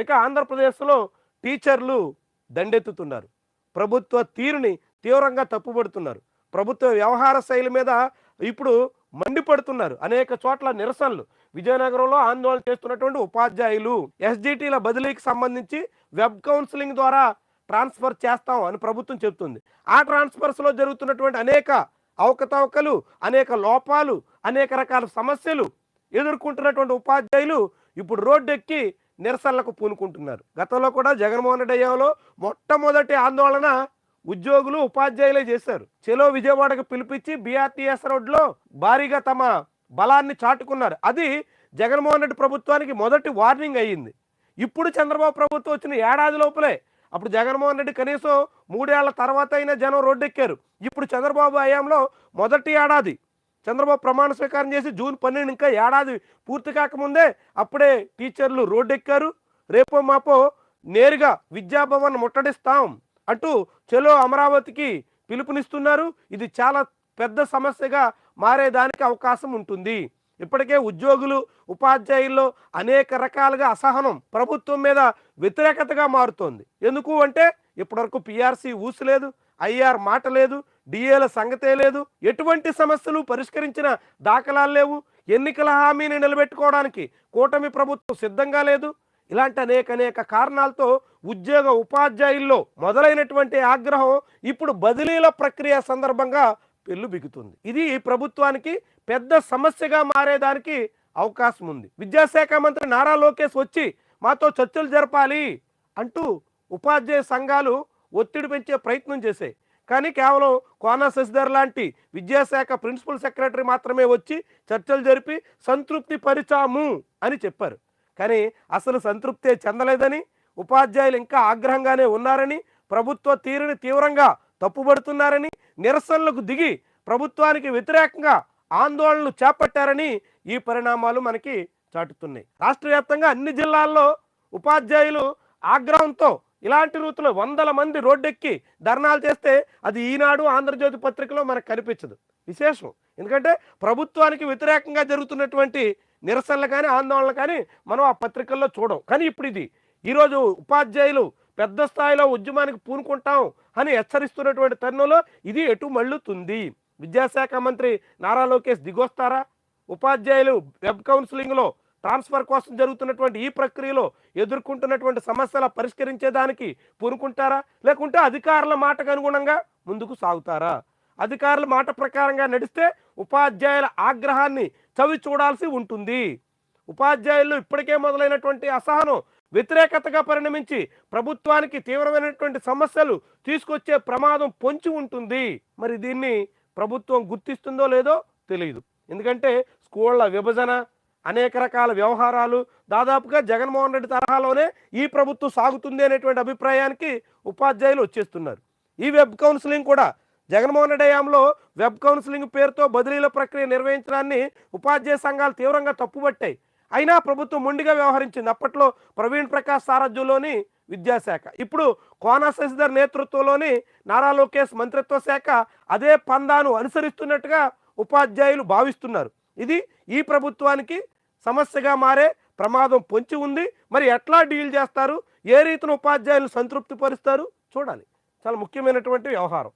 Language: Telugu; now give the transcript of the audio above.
ఇక ఆంధ్రప్రదేశ్లో టీచర్లు దండెత్తుతున్నారు. ప్రభుత్వ తీరుని తీవ్రంగా తప్పుబడుతున్నారు. ప్రభుత్వ వ్యవహార శైలి మీద ఇప్పుడు మండిపడుతున్నారు. అనేక చోట్ల నిరసనలు. విజయనగరంలో ఆందోళన చేస్తున్నటువంటి ఉపాధ్యాయులు ఎస్జిటిల బదిలీకి సంబంధించి వెబ్ కౌన్సిలింగ్ ద్వారా ట్రాన్స్ఫర్ చేస్తాం అని ప్రభుత్వం చెబుతుంది. ఆ ట్రాన్స్ఫర్స్లో జరుగుతున్నటువంటి అనేక అవకతవకలు, అనేక లోపాలు, అనేక రకాల సమస్యలు ఎదుర్కొంటున్నటువంటి ఉపాధ్యాయులు ఇప్పుడు రోడ్డెక్కి నిరసనలకు పూనుకుంటున్నారు. గతంలో కూడా జగన్మోహన్ రెడ్డి హయాంలో మొట్టమొదటి ఆందోళన ఉద్యోగులు ఉపాధ్యాయులే చేశారు. చెలో విజయవాడకు పిలిపించి బీఆర్టీఎస్ రోడ్లో భారీగా తమ బలాన్ని చాటుకున్నారు. అది జగన్మోహన్ రెడ్డి ప్రభుత్వానికి మొదటి వార్నింగ్ అయ్యింది. ఇప్పుడు చంద్రబాబు ప్రభుత్వం వచ్చిన ఏడాది లోపలే, అప్పుడు జగన్మోహన్ రెడ్డి కనీసం 3 ఏళ్ల తర్వాత అయినా జనం రోడ్డెక్కారు. ఇప్పుడు చంద్రబాబు హయాంలో మొదటి ఏడాది చంద్రబాబు ప్రమాణ స్వీకారం చేసి జూన్ 12 ఇంకా ఏడాది పూర్తి కాకముందే అప్పుడే టీచర్లు రోడ్డెక్కారు. రేపో మాపో నేరుగా విద్యాభవన్ ముట్టడిస్తాం అంటూ చెలో అమరావతికి పిలుపునిస్తున్నారు. ఇది చాలా పెద్ద సమస్యగా మారేదానికి అవకాశం ఉంటుంది. ఇప్పటికే ఉద్యోగులు ఉపాధ్యాయుల్లో అనేక రకాలుగా అసహనం ప్రభుత్వం మీద వ్యతిరేకతగా మారుతోంది. ఎందుకు అంటే ఇప్పటివరకు పిఆర్సీ ఊసు లేదు, ఐఆర్ మాట లేదు, డిఏల సంగతే లేదు, ఎటువంటి సమస్యలు పరిష్కరించిన దాఖలాలు లేవు, ఎన్నికల హామీని నిలబెట్టుకోవడానికి కూటమి ప్రభుత్వం సిద్ధంగా లేదు. ఇలాంటి అనేక కారణాలతో ఉద్యోగ ఉపాధ్యాయుల్లో మొదలైనటువంటి ఆగ్రహం ఇప్పుడు బదిలీల ప్రక్రియ సందర్భంగా పెళ్లు బిగుతుంది. ఇది ప్రభుత్వానికి పెద్ద సమస్యగా మారేదానికి అవకాశం ఉంది. విద్యాశాఖ మంత్రి నారా లోకేష్ వచ్చి మాతో చర్చలు జరపాలి అంటూ ఉపాధ్యాయ సంఘాలు ఒత్తిడి పెంచే ప్రయత్నం చేశాయి. కానీ కేవలం కోన శశిధర్ లాంటి విద్యాశాఖ ప్రిన్సిపల్ సెక్రటరీ మాత్రమే వచ్చి చర్చలు జరిపి సంతృప్తి పరిచాము అని చెప్పారు. కానీ అసలు సంతృప్తే చెందలేదని, ఉపాధ్యాయులు ఇంకా ఆగ్రహంగానే ఉన్నారని, ప్రభుత్వ తీరుని తీవ్రంగా తప్పుబడుతున్నారని, నిరసనలకు దిగి ప్రభుత్వానికి వ్యతిరేకంగా ఆందోళనలు చేపట్టారని ఈ పరిణామాలు మనకి చాటుతున్నాయి. రాష్ట్ర వ్యాప్తంగా అన్ని జిల్లాల్లో ఉపాధ్యాయులు ఆగ్రహంతో ఇలాంటి రీతిలో వందల మంది రోడ్డెక్కి ధర్నాలు చేస్తే అది ఈనాడు, ఆంధ్రజ్యోతి పత్రికలో మనకు కనిపించదు. విశేషం. ఎందుకంటే ప్రభుత్వానికి వ్యతిరేకంగా జరుగుతున్నటువంటి నిరసనలు కానీ ఆందోళనలు కానీ మనం ఆ పత్రికల్లో చూడం. కానీ ఇప్పుడు ఇది ఈరోజు ఉపాధ్యాయులు పెద్ద స్థాయిలో ఉద్యమానికి పూనుకుంటాం అని హెచ్చరిస్తున్నటువంటి తరుణంలో ఇది ఎటు మళ్ళుతుంది? విద్యాశాఖ మంత్రి నారా లోకేష్ దిగొస్తారా? ఉపాధ్యాయులు వెబ్ కౌన్సిలింగ్లో ట్రాన్స్ఫర్ కోసం జరుగుతున్నటువంటి ఈ ప్రక్రియలో ఎదుర్కొంటున్నటువంటి సమస్యల పరిష్కరించేదానికి పూనుకుంటారా? లేకుంటే అధికారుల మాటకు అనుగుణంగా ముందుకు సాగుతారా? అధికారుల మాట ప్రకారంగా నడిస్తే ఉపాధ్యాయుల ఆగ్రహాన్ని చవి చూడాల్సి ఉంటుంది. ఉపాధ్యాయులు ఇప్పటికే మొదలైనటువంటి అసహనం వ్యతిరేకతగా పరిణమించి ప్రభుత్వానికి తీవ్రమైనటువంటి సమస్యలు తీసుకొచ్చే ప్రమాదం పొంచి ఉంటుంది. మరి దీన్ని ప్రభుత్వం గుర్తిస్తుందో లేదో తెలియదు. ఎందుకంటే స్కూళ్ల విభజన, అనేక రకాల వ్యవహారాలు దాదాపుగా జగన్మోహన్ రెడ్డి తరహాలోనే ఈ ప్రభుత్వం సాగుతుంది అనేటువంటి అభిప్రాయానికి ఉపాధ్యాయులు వచ్చేస్తున్నారు. ఈ వెబ్ కౌన్సిలింగ్ కూడా జగన్మోహన్ రెడ్డి హయాంలో వెబ్ కౌన్సిలింగ్ పేరుతో బదిలీల ప్రక్రియ నిర్వహించడాన్ని ఉపాధ్యాయ సంఘాలు తీవ్రంగా తప్పుబట్టాయి. అయినా ప్రభుత్వం మొండిగా వ్యవహరించింది. అప్పట్లో ప్రవీణ్ ప్రకాష్ సారథ్యంలోని విద్యాశాఖ, ఇప్పుడు కోన శశిధర్ నేతృత్వంలోని నారా లోకేష్ మంత్రిత్వ శాఖ అదే పందాను అనుసరిస్తున్నట్టుగా ఉపాధ్యాయులు భావిస్తున్నారు. ఇది ఈ ప్రభుత్వానికి సమస్యగా మారే ప్రమాదం పొంచి ఉంది. మరి ఎట్లా డీల్ చేస్తారు, ఏ రీతిన ఉపాధ్యాయులు సంతృప్తి పరుస్తారు చూడాలి. చాలా ముఖ్యమైనటువంటి వ్యవహారం.